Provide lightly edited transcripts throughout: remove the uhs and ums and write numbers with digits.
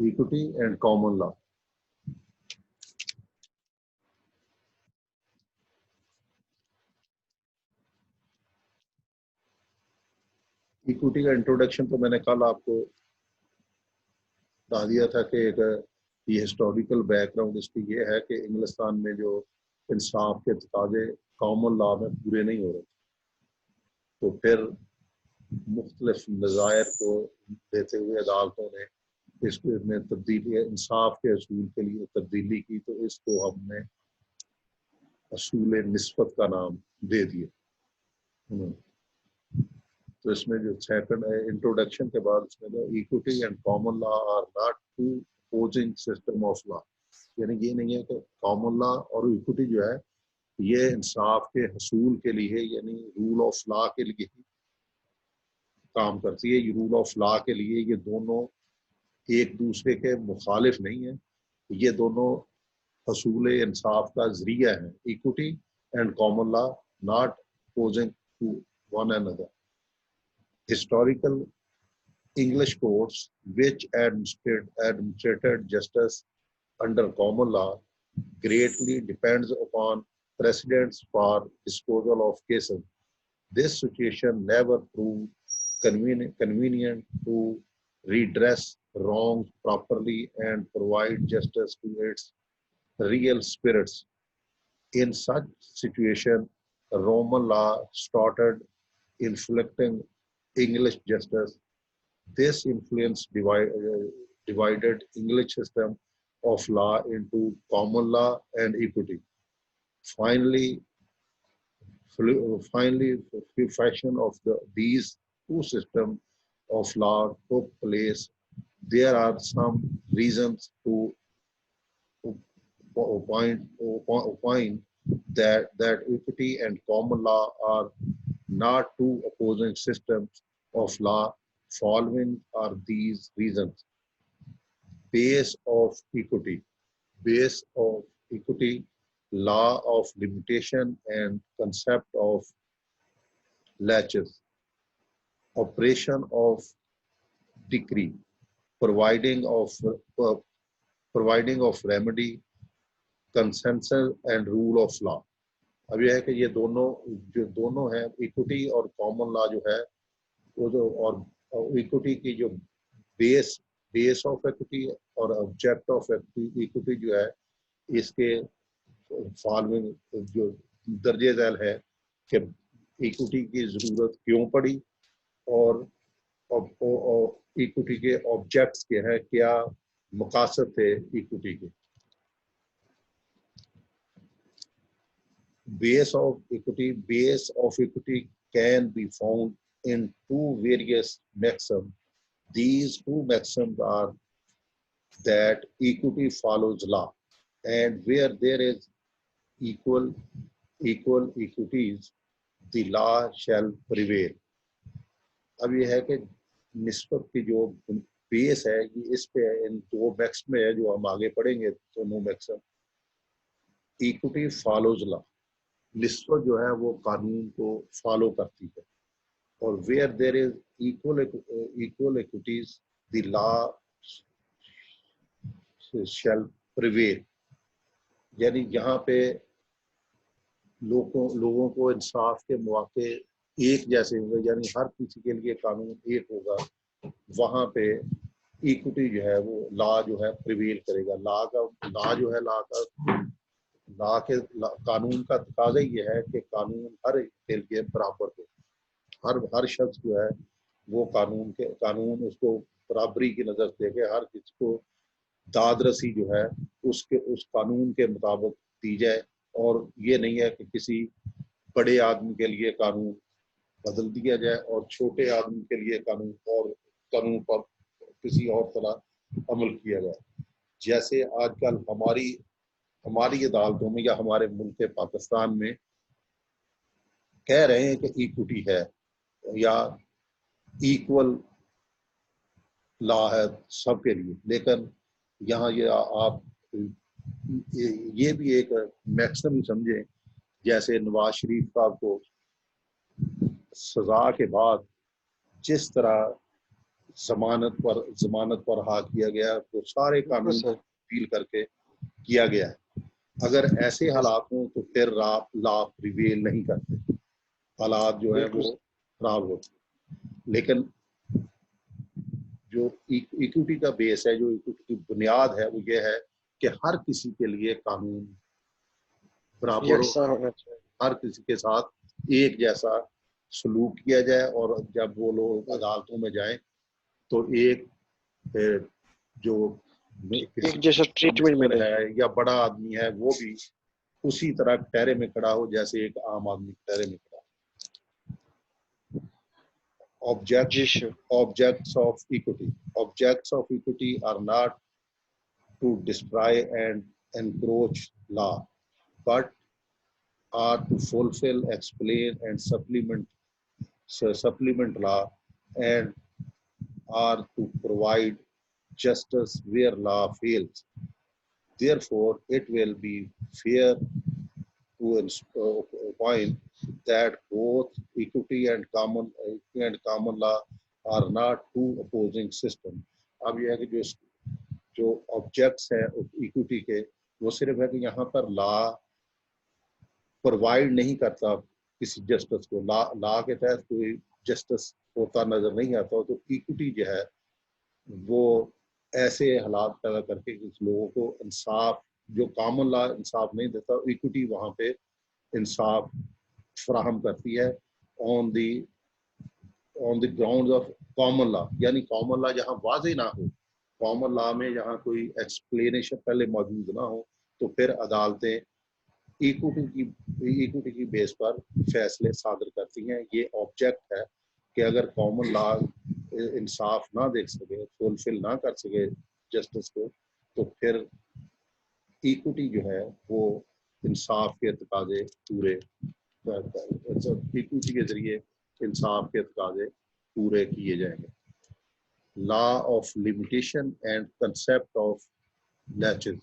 equity and common law. Equity का introduction तो मैंने कल आपको बता दिया था कि एक ये हिस्टोरिकल बैकग्राउंड इसकी ये है कि इंग्लिस्तान में जो इंसाफ के तकाजे कॉमन लॉ में पूरे नहीं हो रहे, तो फिर मुख्तलिफ नज़ायर को देते हुए अदालतों ने इसमें तब्दीली, इंसाफ के असूल के लिए तब्दीली की, तो इसको हमने असूल निस्बत का नाम दे दिया। तो इसमें जो सेकंड इंट्रोडक्शन के बाद इसमें तो equity and common law are not two opposing system of law, यानी ये नहीं है कि कॉमन लॉ और इक्विटी जो है ये इंसाफ के हसूल के लिए, यानी रूल ऑफ लॉ के लिए ही काम करती है। ये रूल ऑफ लॉ के लिए ये दोनों एक दूसरे के मुखालिफ नहीं है, ये दोनों हसूल इंसाफ का जरिया है। Equity and common law not opposing to one another. Historical English courts which administrated justice under common law greatly depends upon precedents for disposal of cases. This situation never proved convenient to redress wrongs properly and provide justice to its real spirits. In such situation, Roman law started inflicting English justice. This influence divided English system of law into common law and equity. Finally, fashion of these two systems of law took place. There are some reasons to opine that equity and common law are not two opposing systems of law. Following are these reasons. Base of equity. Base of equity, law of limitation and concept of laches. Operation of decree. Providing of remedy, consensus and rule of law. अब यह है कि ये दोनों हैं, equity और common law जो है वो जो, और इक्विटी की जो बेस ऑफ इक्विटी और ऑब्जेक्ट ऑफ इक्विटी जो है, इसके फॉलोइंग जो दर्जे झैल है कि इक्विटी की ज़रूरत क्यों पड़ी और इक्विटी के ऑब्जेक्ट्स के हैं, क्या मकासद थे इक्विटी के। Base of equity can be found in two various maxims. These two maxims are that equity follows law, and where there is equal equities, the law shall prevail. अब ये है कि निस्बत की जो बेस है ये इस पे इन दो मैक्सिम में है जो हम आगे पढ़ेंगे, दोनों मैक्सिम। इक्विटी फॉलोज लॉ, निस्बत जो है वो कानून को फॉलो करती है, और where there is equal equities the law shall prevail, यानी यहाँ पे लोगों को इंसाफ के मौके एक जैसे होंगे, यानी हर किसी के लिए कानून एक होगा, वहाँ पे इक्विटी जो है वो लॉ जो है प्रिवेल करेगा। कानून का तकाजा ये है कि कानून हर एक के लिए बराबर हो। हर शख्स जो है वो कानून उसको बराबरी की नज़र से देखे, हर किसी को दादरसी जो है उस कानून के मुताबिक दी जाए, और ये नहीं है कि किसी बड़े आदमी के लिए कानून बदल दिया जाए और छोटे आदमी के लिए कानून पर किसी और तरह अमल किया जाए। जैसे आजकल हमारी अदालतों में या हमारे मुल्क पाकिस्तान में कह रहे हैं कि इक्विटी है या इक्वल लॉ है सबके लिए, लेकिन यहाँ ये भी एक मैक्सिमम ही समझें। जैसे नवाज शरीफ साहब को सजा के बाद जिस तरह ضمانت پر رہا کیا گیا، تو سارے بالکل قانون سر. تبدیل کر کے کیا گیا ہے. اگر ایسے حالات ہوں تو پھر لا پریویل نہیں کرتے، حالات جو ہیں بالکل وہ خراب ہوتے ہیں. لیکن جو ایکوٹی کا بیس ہے، جو ایکوٹی کی بنیاد ہے، وہ یہ ہے کہ ہر کسی کے لیے قانون برابر ہو، یکساں ہونا چاہیے. ہر کسی کے ساتھ ایک جیسا سلوک کیا جائے، اور جب وہ لوگ عدالتوں میں جائیں تو ایک جو ایک جیسا ٹریٹمنٹ منسٹر ملے. ہے یا بڑا آدمی ہے، وہ بھی اسی طرح ٹہرے میں کھڑا ہو جیسے ایک عام آدمی ٹہرے میں کھڑا ہو. جی سر. Objects of equity. Objects of equity are not to destroy and encroach law, but are to fulfill, explain, and supplement law, and are to provide justice where law fails. Therefore, it will be fair to point that both equity and common law are not two opposing systems. اب یہ ہے کہ جو objects ہیں equity کے، وہ صرف ہے کہ یہاں پر لا پرووائڈ نہیں کرتا کسی جسٹس کو، لا کے تحت کوئی جسٹس ہوتا نظر نہیں آتا. تو ایکوٹی جو ہے وہ ایسے حالات پیدا کر کے کچھ لوگوں کو انصاف، جو کامن لا انصاف نہیں دیتا، ایکوٹی وہاں پہ انصاف فراہم کرتی ہے on the ground of common law. یعنی کامن لا جہاں واضح نہ ہو، کامن لا میں جہاں کوئی ایکسپلینیشن پہلے موجود نہ ہو، تو پھر عدالتیں ایکوٹی کی بیس پر فیصلے صادر کرتی ہیں. یہ آبجیکٹ ہے کہ اگر کامن لا انصاف نہ دیکھ سکے، فلفل نہ کر سکے جسٹس کو، تو پھر ایکوٹی جو ہے وہ انصاف کے تقاضے پورے، ایکوٹی کے ذریعے انصاف کے تقاضے پورے کیے جائیں گے. Law of limitation and concept of laches.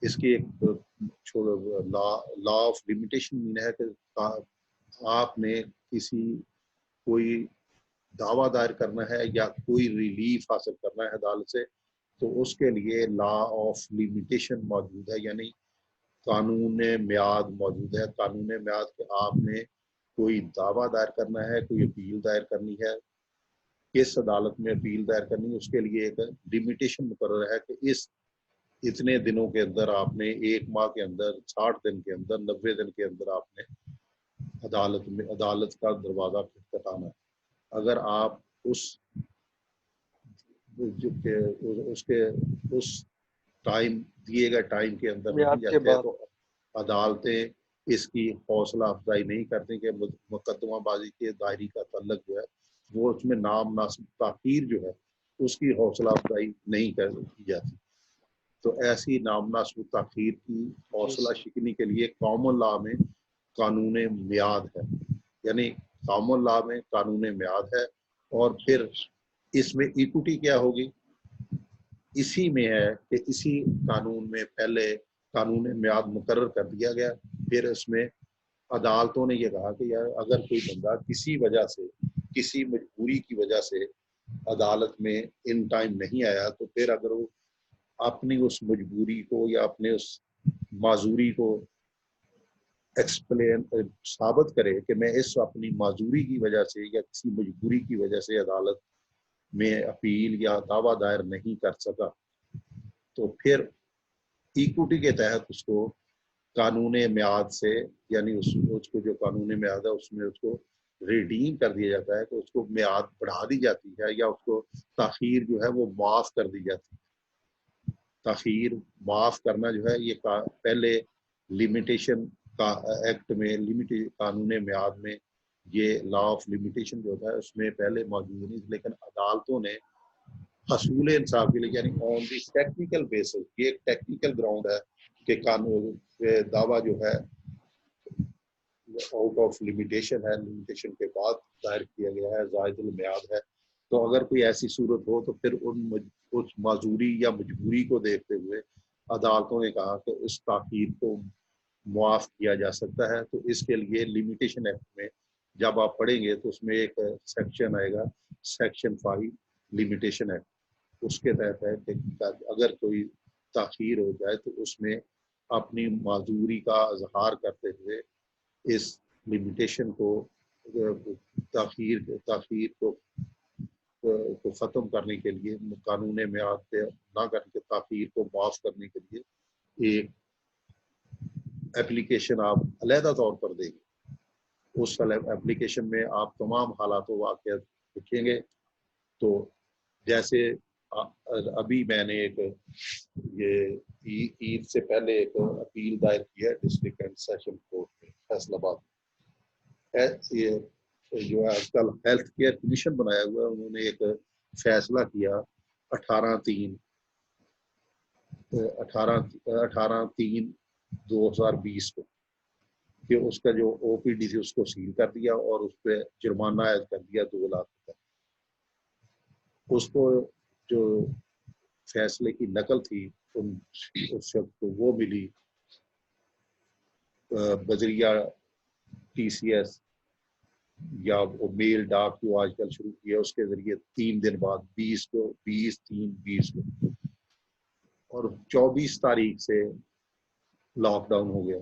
اس کی ایک لا آف لمیٹیشن مین ہے کہ آپ نے کوئی دعویٰ دائر کرنا ہے یا کوئی ریلیف حاصل کرنا ہے عدالت سے، تو اس کے لیے لا آف لمیٹیشن موجود ہے. یعنی قانون میعاد موجود ہے. قانون میعاد کہ آپ نے کوئی دعویٰ دائر کرنا ہے، کوئی اپیل دائر کرنی ہے، کس عدالت میں اپیل دائر کرنی ہے، اس کے لیے ایک لمیٹیشن مقرر ہے کہ اتنے دنوں کے اندر آپ نے، 1 ماہ کے اندر، 60 دن کے اندر، 90 دن کے اندر آپ نے عدالت کا دروازہ کھٹکھٹانا ہے. اگر آپ اس ٹائم، دیے گئے ٹائم کے اندر نہیں میعاد کے جاتے، بعد. تو عدالتیں اس کی حوصلہ افزائی نہیں کرتی کہ مقدمہ بازی کے دائری کا تعلق جو ہے وہ اس میں نام ناسب تاخیر جو ہے اس کی حوصلہ افزائی نہیں کی جاتی. تو ایسی نام ناسب تاخیر کی حوصلہ شکنی کے لیے کامن لا میں قانون میعاد ہے. یعنی کامن لا میں قانون میعاد ہے. اور پھر اس میں ایکوٹی کیا ہوگی؟ اسی میں ہے کہ اسی قانون میں پہلے قانون میعاد مقرر کر دیا گیا. پھر اس میں عدالتوں نے یہ کہا کہ یار اگر کوئی بندہ کسی وجہ سے، کسی مجبوری کی وجہ سے عدالت میں ان ٹائم نہیں آیا، تو پھر اگر وہ اپنی اس مجبوری کو یا اپنے اس معذوری کو ثابت کرے کہ میں اس اپنی معذوری کی وجہ سے یا کسی مجبوری کی وجہ سے عدالت میں اپیل یا دعویٰ دائر نہیں کر سکا، تو پھر ایکوٹی کے تحت اس کو قانون میعاد سے، یعنی اس کو جو قانون میعاد ہے اس میں اس کو ریڈیم کر دیا جاتا ہے، کہ اس کو میعاد بڑھا دی جاتی ہے یا اس کو تاخیر جو ہے وہ معاف کر دی جاتی ہے. تاخیر معاف کرنا جو ہے یہ پہلے لمیٹیشن کا ایکٹ میں، قانون میعاد میں یہ لا آف لمیٹیشن جو ہوتا ہے اس میں پہلے موجود نہیں، لیکن عدالتوں نے حصول انصاف کے لیے، یعنی آن دی ٹیکنیکل بیسس، یہ ایک ٹیکنیکل گراؤنڈ ہے کہ قانون دعویٰ جو ہے آؤٹ آف لمیٹیشن ہے، لمیٹیشن کے بعد دائر کیا گیا ہے، زائد المیعاد ہے. تو اگر کوئی ایسی صورت ہو تو پھر اس معذوری یا مجبوری کو دیکھتے ہوئے عدالتوں نے کہا کہ اس تاخیر کو معاف کیا جا سکتا ہے. تو اس کے لیے لمیٹیشن ایکٹ میں جب آپ پڑھیں گے تو اس میں ایک سیکشن آئے گا सेक्शन 5 लिमिटेशन है, उसके तहत है कि अगर कोई ताख़ीर हो जाए तो उसमें अपनी माजूरी का इजहार करते हुए इस लिमिटेशन को ताख़ीर को ख़त्म करने के लिए, कानून मियाद पे ना करके ताख़ीर को माफ़ करने के लिए एक एप्लीकेशन आप अलहदा तौर पर देंगे। उस एप्लीकेशन में आप तमाम हालात वाक़ियात लिखेंगे। तो जैसे अभी मैंने एक ये ईद से पहले एक अपील दायर किया डिस्ट्रिक्ट एंड सेशन कोर्ट में फैसलाबाद। ये जो आजकल हेल्थ केयर कमीशन बनाया हुआ है, उन्होंने एक फैसला किया 18/3/2020 को कि उसका जो ओपीडी थी उसको सील कर दिया और उस पर जुर्माना आयद कर दिया 2 लाख रुपए। उसको जो फैसले की नकल थी उस शख्स को वो मिली बजरिया टीसीएस या वो मेल डाक जो आजकल शुरू किया उसके जरिए 3 दिन बाद 20/3/20 को और 24 तारीख से लॉकडाउन हो गया।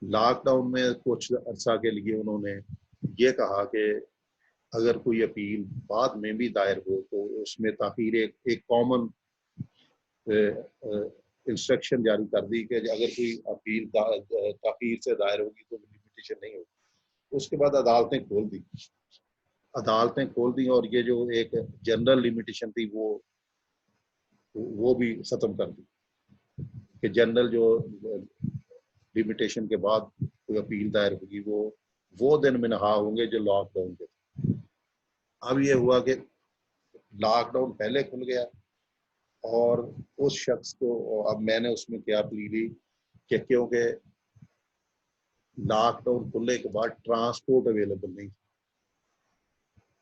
लॉकडाउन में कुछ अरसा के लिए उन्होंने ये कहा कि अगर कोई अपील बाद में भी दायर हो तो उसमें ताख़ीर एक कॉमन इंस्ट्रक्शन जारी कर दी कि अगर कोई अपील ताख़ीर से दायर होगी तो लिमिटेशन नहीं होगी। उसके बाद अदालतें खोल दी और ये जो एक जनरल लिमिटेशन थी वो भी ख़त्म कर दी कि जनरल जो लिमिटेशन के बाद कोई अपील दायर होगी वो दिन मिनहा होंगे जो लॉकडाउन के। अब ये हुआ कि लॉकडाउन पहले खुल गया और उस शख्स को, अब मैंने उसमें क्या प्ली ली कि क्योंकि लॉकडाउन खुलने के बाद ट्रांसपोर्ट अवेलेबल नहीं,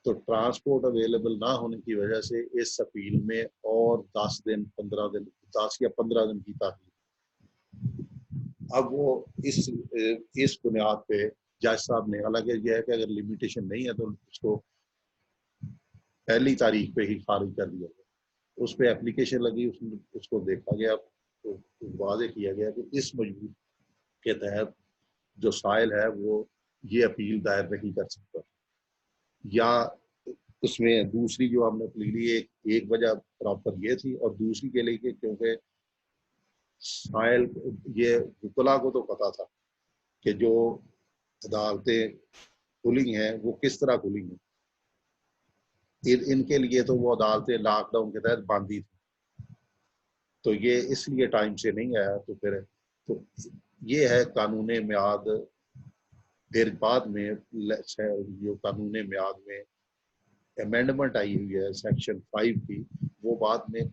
तो ट्रांसपोर्ट अवेलेबल ना होने की वजह से इस अपील में और 10 या 15 दिन की ताख़ीर। अब वो इस बुनियाद पे जज साहब ने, हालांकि यह है कि अगर लिमिटेशन नहीं है तो उसको पहली तारीख पे ही खारिज कर दिया गया। उस पर एप्लीकेशन लगी, उसको देखा गया तो वाज़ेह किया गया कि इस मजबूर के तहत जो साइल है वो ये अपील दायर नहीं कर सकता। या उसमें दूसरी जो हमने अपील ली एक वजह प्रॉपर ये थी और दूसरी के लिए क्योंकि साइल ये वकला को तो पता था कि जो अदालतें खुली हैं वो किस तरह खुली हैं। इनके लिए तो वो अदालतें लॉकडाउन के तहत बांधी थी, तो ये इसलिए टाइम से नहीं आया। तो फिर तो ये है कानून मियाद। फिर बाद में जो कानून मियाद में अमेंडमेंट आई हुई है सेक्शन 5 की, वो बाद में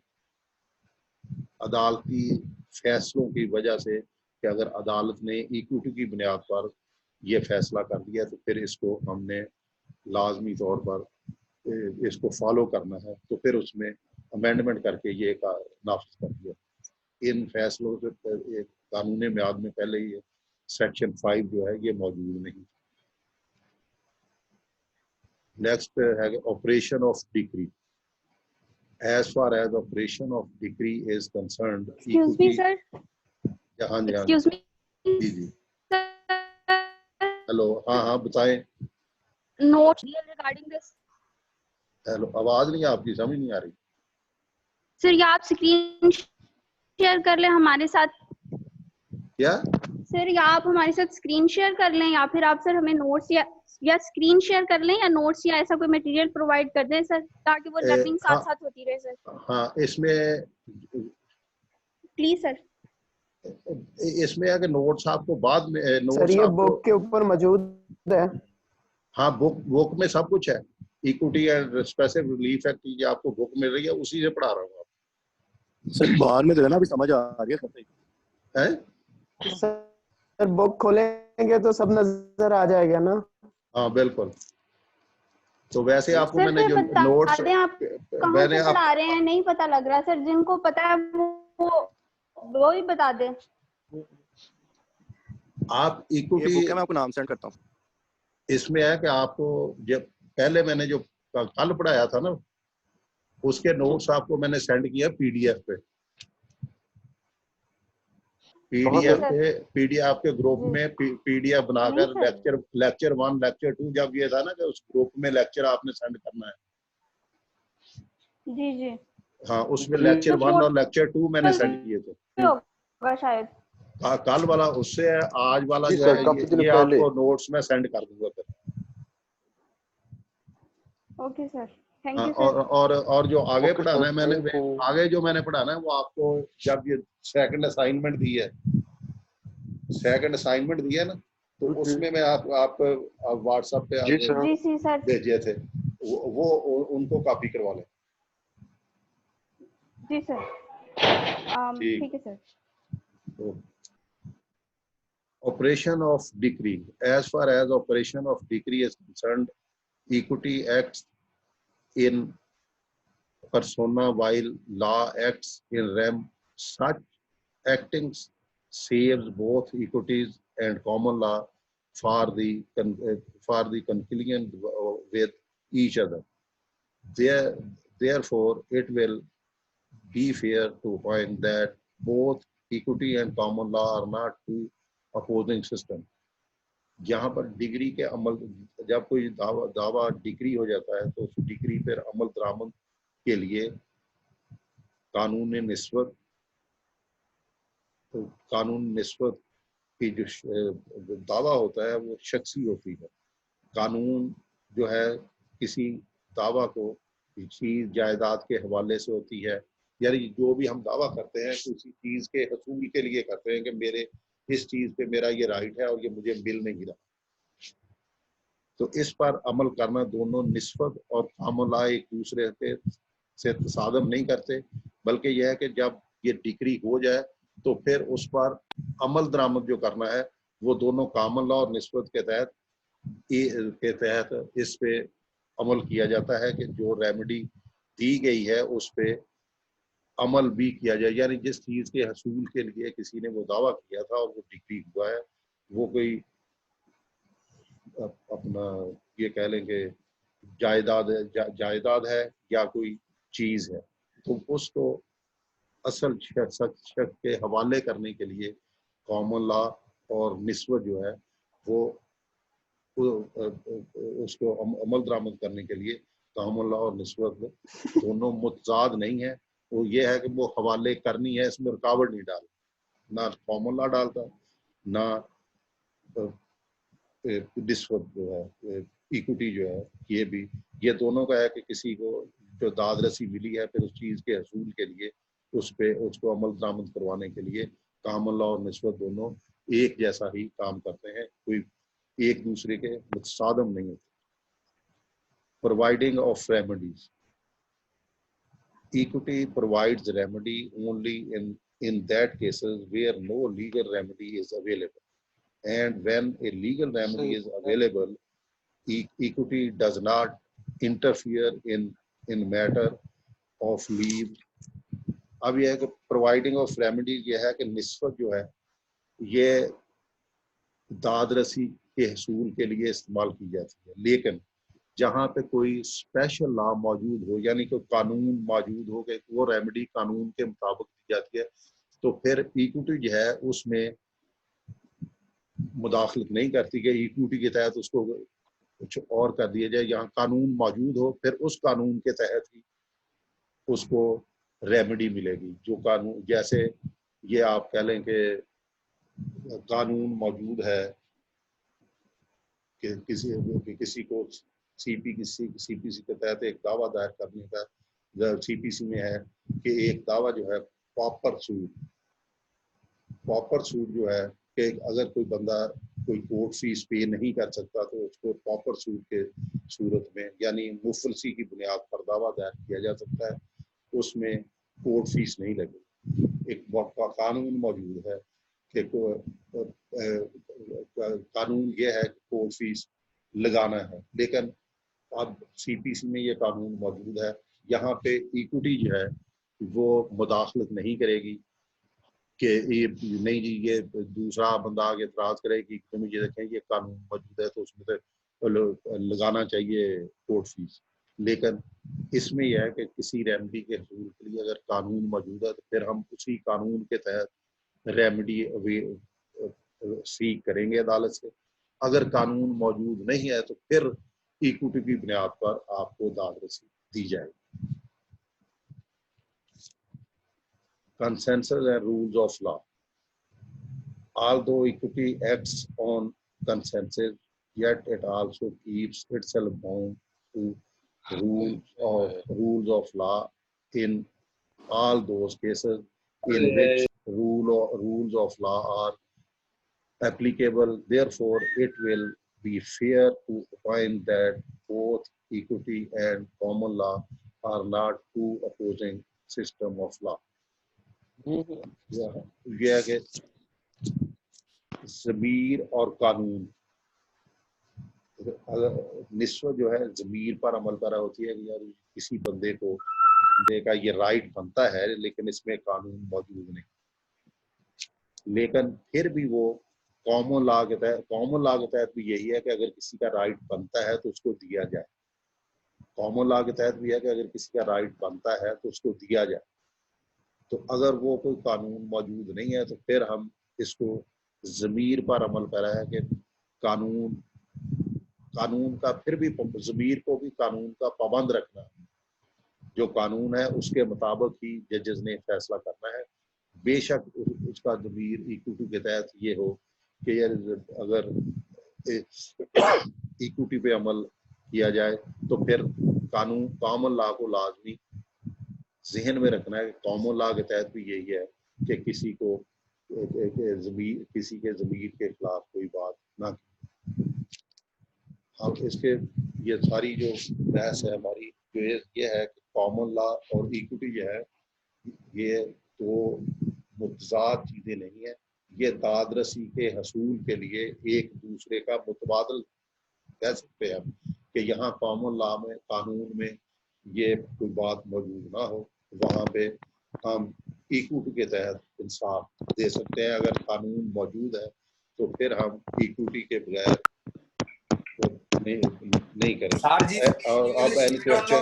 अदालती फैसलों की वजह से कि अगर अदालत ने इक्विटी की बुनियाद पर यह फैसला कर दिया तो फिर इसको हमने लाजमी तौर पर इसको फॉलो करना है, तो फिर उसमें अमेंडमेंट करके ये नाफिज कर दिया। इन फैसलों से कानून मियाद में पहले ही सेक्शन 5 जो है ये मौजूद नहीं। नेक्स्ट है operation of decree. As far as operation of decree is concerned, excuse me sir, हाँ जी, excuse me जी हेलो, हाँ बताएं। note regarding this हेलो, आवाज नहीं आपकी समझ नहीं आ रही। सर या आप स्क्रीन शेयर कर लें हमारे साथ। क्या सर, या आप हमारे साथ स्क्रीन शेयर कर लें या फिर आप सर हमें नोट्स या स्क्रीन शेयर कर लें या नोट्स या ऐसा कोई मटेरियल प्रोवाइड कर दें सर, ताकि वो लर्निंग साथ साथ होती रहे सर। हाँ, इसमें प्लीज सर। इसमें अगर नोट्स आपको बाद में सर ये बुक के ऊपर मौजूद है। हाँ, बुक में सब कुछ है। Equity and specific relief act की आपको बुक मिल रही है, उसी से पढ़ा रहा हूँ आप। सर बाहर में तो है ना, अभी समझ आ रही है सर बुक खोलेंगे तो सब नजर आ जाएगा ना। हाँ बिल्कुल। तो वैसे आपको सर मैंने जो नोट्स आप कहाँ से पढ़ा रहे हैं नहीं पता लग रहा सर, जिनको पता है वो ही बता दें। आप इक्विटी बुक है, मैं आपको नाम सेंड करता हूँ। इसमें है कि आपको जब पहले मैंने जो कल पढ़ाया था ना, उसके नोट्स आपको मैंने सेंड किया पीडीएफ पे। पीडीएफ के ग्रुप में पीडीएफ बनाकर लेक्चर 1 लेक्चर 2 जब ये था ना कि उस ग्रुप में लेक्चर आपने सेंड करना है। जी जी हाँ, उसमें लेक्चर 1 और लेक्चर 2 मैंने सेंड किए थे। होगा शायद। कल वाला उससे है, आज वाला जी जो सर, है काफी दिनों ये पहले। आपको नोट्स में सेंड कर दूंगा फिर। ओके सर, थैंक हाँ, यू सर। और जो आगे ओके पढ़ाना सर, है मैंने थैंक यू। आगे जो मैंने पढ़ाना है वो आपको जब ये सेकंड असाइनमेंट दी है, सेकंड असाइनमेंट दिया ना, तो उसमें मैं आप व्हाट्सएप पे जी सर। जी सी सर। भेजे थे, वो उनको कॉपी करवा लें। जी सर, ठीक है sir. Operation of decree. As far as operation of decree is concerned, equity acts in persona while law acts in rem. Such actings saves both equities and common law for the conciliation with each other. Therefore, it will be fair to find that both equity and common law are not two opposing system. यहाँ पर degree के अमल, जब कोई दावा degree हो जाता है तो उस डिग्री पर अमल दरामद के लिए कानून निस्बत, तो कानून निस्बत की जो दावा होता है वो शख्सी होती है। कानून जो है किसी दावा को किसी जायदाद के हवाले से होती है, यानी जो भी हम दावा करते हैं किसी चीज के हसूल के लिए करते हैं कि मेरे इस चीज पे मेरा ये राइट है और ये मुझे मिल नहीं रहा, तो इस पर अमल करना दोनों निस्बत और कामला एक दूसरे से तसादम नहीं करते, बल्कि यह है कि जब ये डिग्री हो जाए तो फिर उस पर अमल दरामद जो करना है वो दोनों कामला और निस्बत के तहत इस पे अमल किया जाता है कि जो रेमेडी दी गई है उस पे अमल भी किया जाए। यानी जिस चीज के हसूल के लिए किसी ने वो दावा किया था और वो डिग्री हुआ है, वो कोई अपना ये कह लेंगे जायदाद है या कोई चीज है, तो उसको असल शख्स के हवाले करने के लिए कॉमन लॉ और निस्बत जो है वो उसको अमल दरामद करने के लिए कॉमन लॉ और निस्बत दोनों मुतजाद नहीं है। वो ये है कि वो हवाले करनी है, इसमें रुकावट नहीं डाल, ना कॉमन लॉ डालता ना निस्बत जो है इक्विटी जो है, ये दोनों का है कि किसी को जो दाद रसी मिली है फिर उस चीज के हसूल के लिए उसको अमल दरामद करवाने के लिए कॉमन लॉ और निस्बत दोनों एक जैसा ही काम करते हैं, कोई एक दूसरे के मुतसादम नहीं होते। Providing of remedies, equity provides remedy only in that cases where no legal remedy is available, and when a legal remedy is available, equity does not interfere in matter of leave. अब यह है कि providing of remedy यह है कि निस्बत जो है ये दाद रसी के हसूल के लिए इस्तेमाल की जाती है, लेकिन जहाँ पे कोई स्पेशल लॉ मौजूद हो यानी कोई कानून मौजूद हो कि वो रेमेडी कानून के मुताबिक दी जाती है, तो फिर इक्विटी जो है उसमें मुदाखलत नहीं करती कि इक्विटी के तहत उसको कुछ और कर दिया जाए। यहाँ कानून मौजूद हो फिर उस कानून के तहत ही उसको रेमेडी मिलेगी। जो कानून जैसे ये आप कह लें कि कानून मौजूद है कि किसी को सीपीसी के तहत एक दावा दायर करने का सीपीसी में है कि एक दावा जो है प्रॉपर सूट जो है कि अगर कोई बंदा कोई कोर्ट फीस पे नहीं कर सकता तो उसको प्रॉपर सूट के सूरत में यानी मुफलसी की बुनियाद पर दावा दायर किया जा सकता है, उसमें कोर्ट फीस नहीं लगेगी। एक कानून मौजूद है कि कानून ये है कि कोर्ट फीस लगाना है, लेकिन अब सीपीसी में ये कानून मौजूद है, यहाँ पे इक्विटी जो है वो मुदाखलत नहीं करेगी कि ये नहीं जी ये दूसरा बंदा आगे एतराज करेगी कि ये देखें ये कानून मौजूद है तो उसमें तो लगाना चाहिए कोर्ट फीस, لیکن اس میں یہ ہے کہ کسی ریمیڈی کے حصول کے لیے اگر قانون موجود ہے تو پھر ہم اسی قانون کے تحت ریمیڈی سیک کریں گے عدالت سے. اگر قانون موجود نہیں ہے تو پھر ایکوٹی کی بنیاد پر آپ کو داد رسی دی جائے گی. Consensus and rules of law. Although equity acts on consensus, yet it also keeps itself bound to rules of law in all those cases in which rules of law are applicable. Therefore, it will be fair to find that both equity and common law are not two opposing systems of law. یہ ہے کہ ضمیر اور قانون نسبت جو ہے ضمیر پر عمل پیرا ہوتی ہے کہ یار کسی بندے کا یہ رائٹ بنتا ہے لیکن اس میں قانون موجود نہیں. لیکن پھر بھی وہ کامن لا کے تحت بھی یہی ہے کہ اگر کسی کا رائٹ بنتا ہے تو اس کو دیا جائے. کامن لا کے تحت بھی ہے کہ اگر کسی کا رائٹ بنتا ہے تو اس کو دیا جائے. تو اگر وہ کوئی قانون موجود نہیں ہے تو پھر ہم اس کو ضمیر پر عمل پیرا ہے کہ قانون کا پھر بھی ضمیر کو بھی قانون کا پابند رکھنا ہے. جو قانون ہے اس کے مطابق ہی ججز نے فیصلہ کرنا ہے. بے شک اس کا ضمیر ایکوٹی کے تحت یہ ہو کہ یار اگر ایکوٹی پہ عمل کیا جائے تو پھر کامن لا کو لازمی ذہن میں رکھنا ہے کہ کامن لا کے تحت بھی یہی ہے کہ کسی کے ضمیر کے خلاف کوئی بات نہ کی. اب اس کے یہ ساری جو بحث ہے ہماری جو یہ ہے کہ کامن لا اور ایکوٹی جو ہے یہ دو متضاد چیزیں نہیں ہیں. یہ داد رسی کے حصول کے لیے ایک دوسرے کا متبادل کہہ سکتے ہیں کہ یہاں کامن لا میں قانون میں یہ کوئی بات موجود نہ ہو, وہاں پہ ہم ایکوٹی کے تحت انصاف دے سکتے ہیں. اگر قانون موجود ہے تو پھر ہم ایکوٹی کے بغیر نہیں کریں. اور اب اینی کوسچن